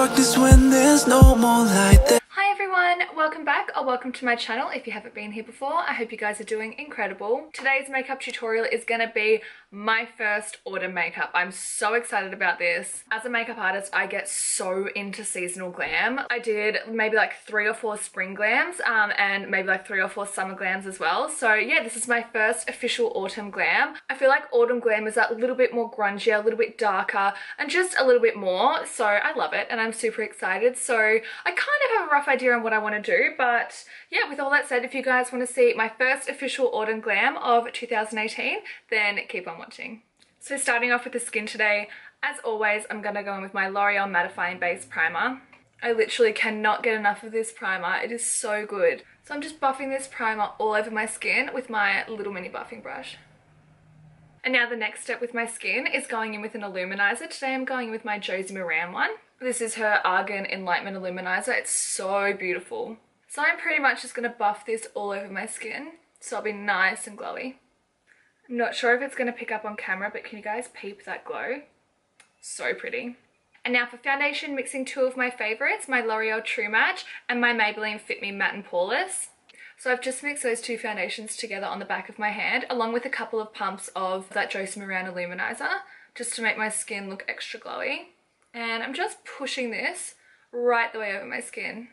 darkness when there's no more light there. Hi everyone, welcome back or welcome to my channel. If you haven't been here before, I hope you guys are doing incredible. Today's makeup tutorial is going to be my first autumn makeup. I'm so excited about this. As a makeup artist, I get so into seasonal glam. I did maybe like 3 or 4 spring glams and maybe like 3 or 4 summer glams as well. So yeah, this is my first official autumn glam. I feel like autumn glam is that little bit more grungy, a little bit darker and just a little bit more. So I love it and I'm super excited. So I kind of have a rough idea on what I want to do, but yeah, with all that said, if you guys want to see my first official autumn glam of 2018, then keep on watching. So starting off with the skin today, as always, I'm going to go in with my L'Oreal Mattifying Base Primer. I literally cannot get enough of this primer. It is so good. So I'm just buffing this primer all over my skin with my little mini buffing brush. And now the next step with my skin is going in with an Illuminiser. Today I'm going in with my Josie Maran one. This is her Argan Enlightenment Illuminiser. It's so beautiful. So I'm pretty much just going to buff this all over my skin so I'll be nice and glowy. I'm not sure if it's going to pick up on camera, but can you guys peep that glow? So pretty. And now for foundation, mixing 2 of my favourites, my Loreal True Match and my Maybelline Fit Me Matte and Poreless. So I've just mixed those 2 foundations together on the back of my hand, along with a couple of pumps of that Josie Maran Illuminiser, just to make my skin look extra glowy. And I'm just pushing this right the way over my skin.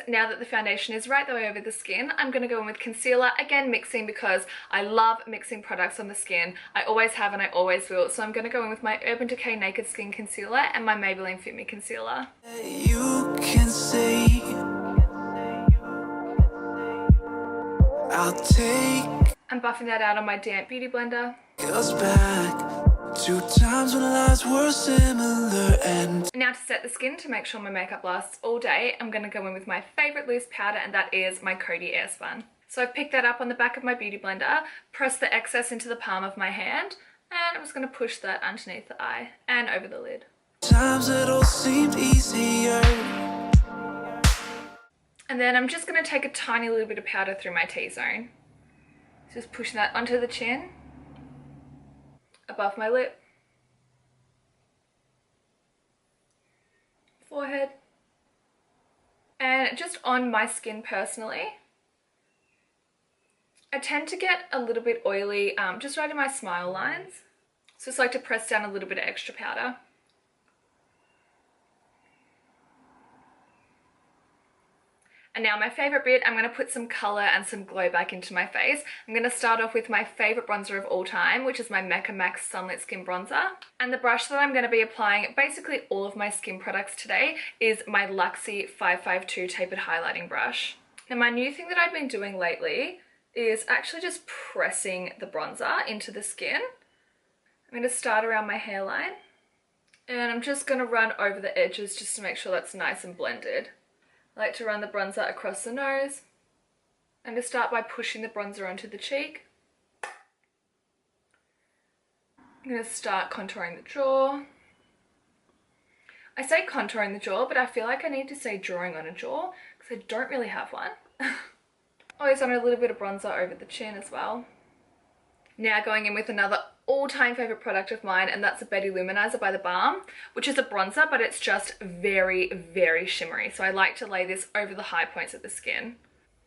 Now that the foundation is right the way over the skin, I'm going to go in with concealer, again mixing because I love mixing products on the skin. I always have and I always will. So I'm going to go in with my Urban Decay Naked Skin Concealer and my Maybelline Fit Me Concealer. You can say I'll take I'm buffing that out on my damp beauty blender. us back 2 times when lives were similar. And Now to set the skin to make sure my makeup lasts all day, I'm going to go in with my favourite loose powder, and that is my Coty Airspun. So I've picked that up on the back of my beauty blender, pressed the excess into the palm of my hand, and I'm just going to push that underneath the eye and over the lid. times it all seemed easier. And then I'm just going to take a tiny little bit of powder through my T-zone. Just pushing that onto the chin, above my lip, forehead, and just on my skin personally. I tend to get a little bit oily just right in my smile lines, so just like to press down a little bit of extra powder. And now my favourite bit, I'm going to put some colour and some glow back into my face. I'm going to start off with my favourite bronzer of all time, which is my Mecca Max Sunlit Skin Bronzer. And the brush that I'm going to be applying basically all of my skin products today is my Luxie 552 Tapered Highlighting Brush. Now my new thing that I've been doing lately is actually just pressing the bronzer into the skin. I'm going to start around my hairline and I'm just going to run over the edges just to make sure that's nice and blended. I like to run the bronzer across the nose and to start by pushing the bronzer onto the cheek. I'm going to start contouring the jaw. I say contouring the jaw, but I feel like I need to say drawing on a jaw because I don't really have one. Always on a little bit of bronzer over the chin as well. Now going in with another all-time favourite product of mine, and that's a Illuminiser by the Balm, which is a bronzer, but it's just very, very shimmery. So I like to lay this over the high points of the skin.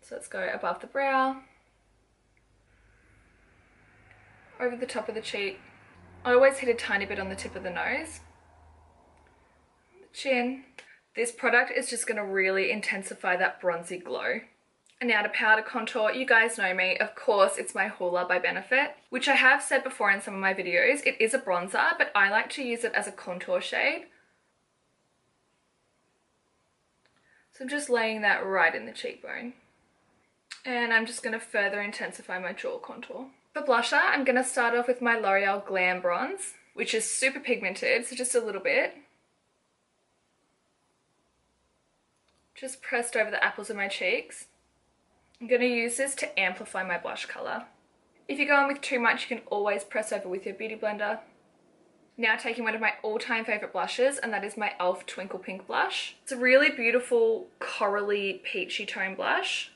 So let's go above the brow, over the top of the cheek. I always hit a tiny bit on the tip of the nose, the chin. This product is just going to really intensify that bronzy glow. And now to powder contour, you guys know me, of course it's my Hoola by Benefit, which I have said before in some of my videos. It is a bronzer, but I like to use it as a contour shade. So I'm just laying that right in the cheekbone. And I'm just going to further intensify my jaw contour. For blusher, I'm going to start off with my L'Oreal Glam Bronze, which is super pigmented, so just a little bit. Just pressed over the apples of my cheeks. I'm going to use this to amplify my blush colour. If you're going with too much, you can always press over with your beauty blender. Now taking one of my all-time favourite blushes, and that is my e.l.f. Twinkle Pink blush. It's a really beautiful corally peachy tone blush.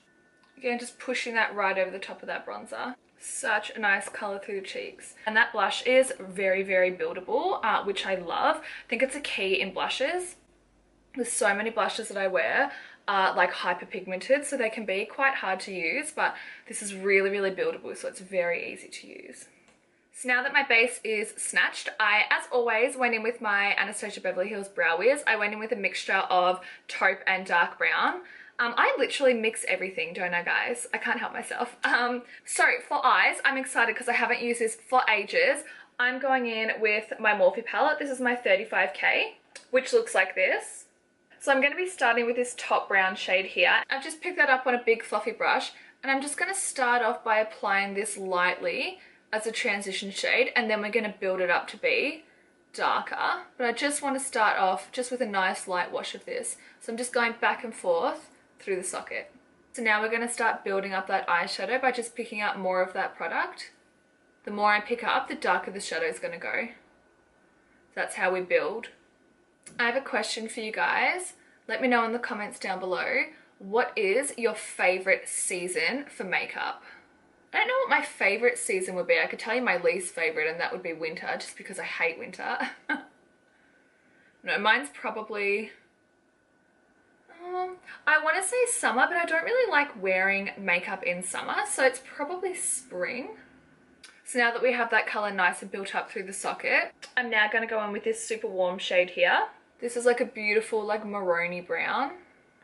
Again, just pushing that right over the top of that bronzer. Such a nice colour through the cheeks. And that blush is very, very buildable, which I love. I think it's a key in blushes. There's so many blushes that I wear are like hyperpigmented, so they can be quite hard to use, but this is really, really buildable, so it's very easy to use. So now that my base is snatched, I, as always, went in with my Anastasia Beverly Hills Brow Wiz. I went in with a mixture of taupe and dark brown. I literally mix everything, don't I, guys? I can't help myself. So for eyes, I'm excited because I haven't used this for ages. I'm going in with my Morphe palette. This is my 35K, which looks like this. So I'm going to be starting with this top brown shade here. I've just picked that up on a big fluffy brush, and I'm just going to start off by applying this lightly as a transition shade, and then we're going to build it up to be darker. But I just want to start off just with a nice light wash of this. So I'm just going back and forth through the socket. So now we're going to start building up that eyeshadow by just picking up more of that product. The more I pick up, the darker the shadow is going to go. That's how we build. I have a question for you guys. Let me know in the comments down below. What is your favorite season for makeup? I don't know what my favorite season would be. I could tell you my least favorite, and that would be winter, just because I hate winter. No, mine's probably... I want to say summer, but I don't really like wearing makeup in summer, so it's probably spring. So now that we have that colour nice and built up through the socket, I'm now going to go in with this super warm shade here. This is like a beautiful like maroony brown.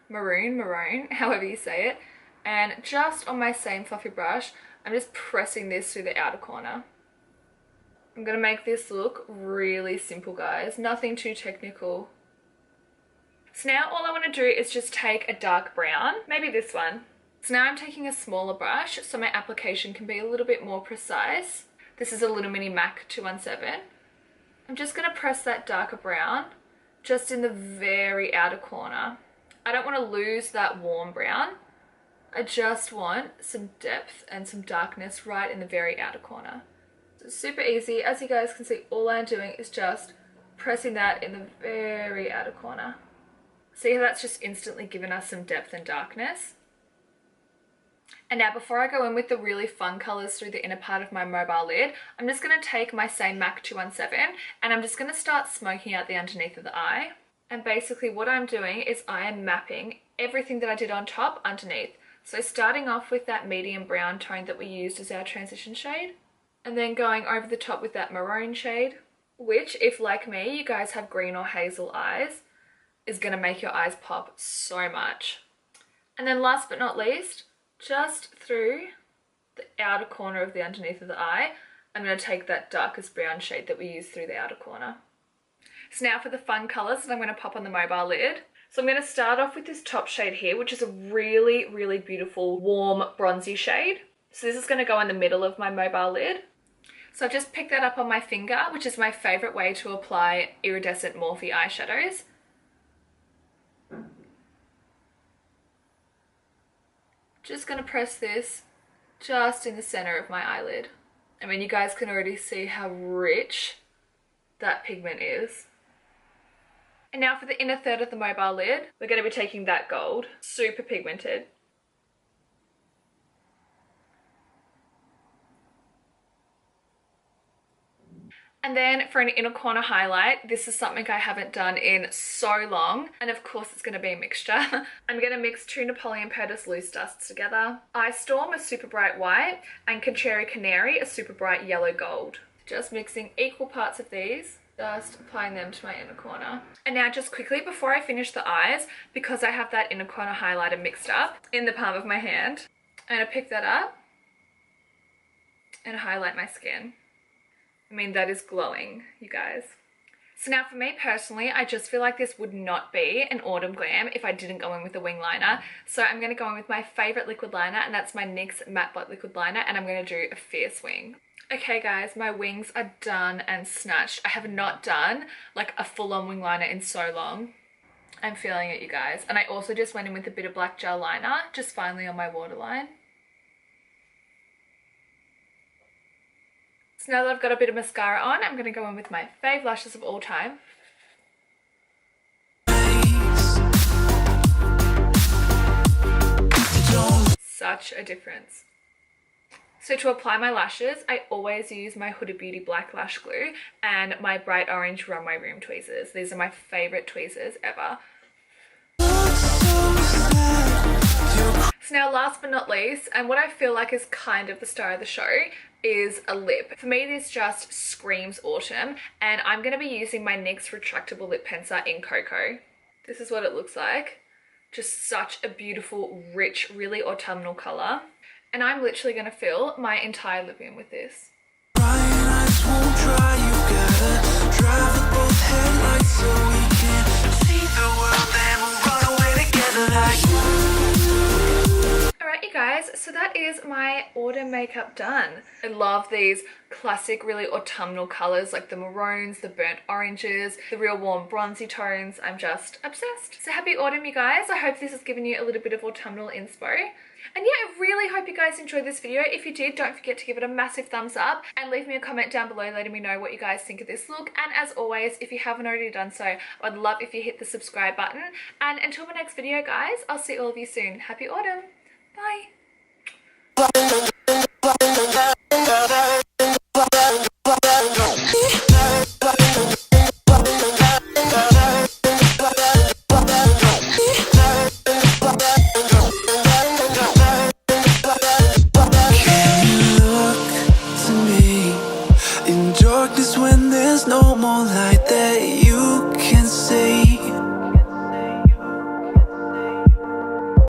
Maroon, however you say it. And just on my same fluffy brush, I'm just pressing this through the outer corner. I'm going to make this look really simple, guys. Nothing too technical. So now all I want to do is just take a dark brown, maybe this one. So now I'm taking a smaller brush so my application can be a little bit more precise. This is a Little Mini MAC 217. I'm just going to press that darker brown just in the very outer corner. I don't want to lose that warm brown. I just want some depth and some darkness right in the very outer corner. So it's super easy. As you guys can see, all I'm doing is just pressing that in the very outer corner. See how that's just instantly given us some depth and darkness? And now before I go in with the really fun colours through the inner part of my mobile lid, I'm just going to take my same MAC 217 and I'm just going to start smoking out the underneath of the eye. And basically what I'm doing is I am mapping everything that I did on top underneath. So starting off with that medium brown tone that we used as our transition shade, and then going over the top with that maroon shade, which, if like me, you guys have green or hazel eyes, is going to make your eyes pop so much. And then last but not least, just through the outer corner of the underneath of the eye, I'm going to take that darkest brown shade that we used through the outer corner. So now for the fun colours that I'm going to pop on the mobile lid. So I'm going to start off with this top shade here, which is a really, really beautiful warm bronzy shade. So this is going to go in the middle of my mobile lid. So I've just picked that up on my finger, which is my favourite way to apply iridescent Morphe eyeshadows. Just going to press this just in the centre of my eyelid. I mean, you guys can already see how rich that pigment is. And now for the inner third of the mobile lid, we're going to be taking that gold, super pigmented. And then for an inner corner highlight, this is something I haven't done in so long. And of course it's going to be a mixture. I'm going to mix two Napoleon Purchase loose dusts together. Ice Storm, a super bright white, and Concherry Canary, a super bright yellow gold. Just mixing equal parts of these. Just applying them to my inner corner. And now just quickly before I finish the eyes, because I have that inner corner highlighter mixed up in the palm of my hand, I'm going to pick that up and highlight my skin. I mean, that is glowing, you guys. So now for me personally, I just feel like this would not be an autumn glam if I didn't go in with a wing liner. So I'm going to go in with my favourite liquid liner, and that's my NYX Matte Black Liquid Liner, and I'm going to do a fierce wing. Okay guys, my wings are done and snatched. I have not done like a full-on wing liner in so long. I'm feeling it, you guys. And I also just went in with a bit of black gel liner, just finally on my waterline. So now that I've got a bit of mascara on, I'm going to go in with my fave lashes of all time. Such a difference. So to apply my lashes, I always use my Huda Beauty Black Lash Glue and my Bright Orange Runway Room tweezers. These are my favourite tweezers ever. So now last but not least, and what I feel like is kind of the star of the show, is a lip. For me, this just screams autumn, and I'm going to be using my NYX retractable lip pencil in Cocoa. This is what it looks like. Just such a beautiful, rich, really autumnal colour. And I'm literally going to fill my entire lip in with this. Alright you guys, so that is my autumn makeup done. I love these classic, really autumnal colours like the maroons, the burnt oranges, the real warm bronzy tones. I'm just obsessed. So happy autumn you guys. I hope this has given you a little bit of autumnal inspo. And yeah, I really hope you guys enjoyed this video. If you did, don't forget to give it a massive thumbs up and leave me a comment down below letting me know what you guys think of this look. And as always, if you haven't already done so, I'd love if you hit the subscribe button. And until my next video guys, I'll see all of you soon. Happy autumn. Bye.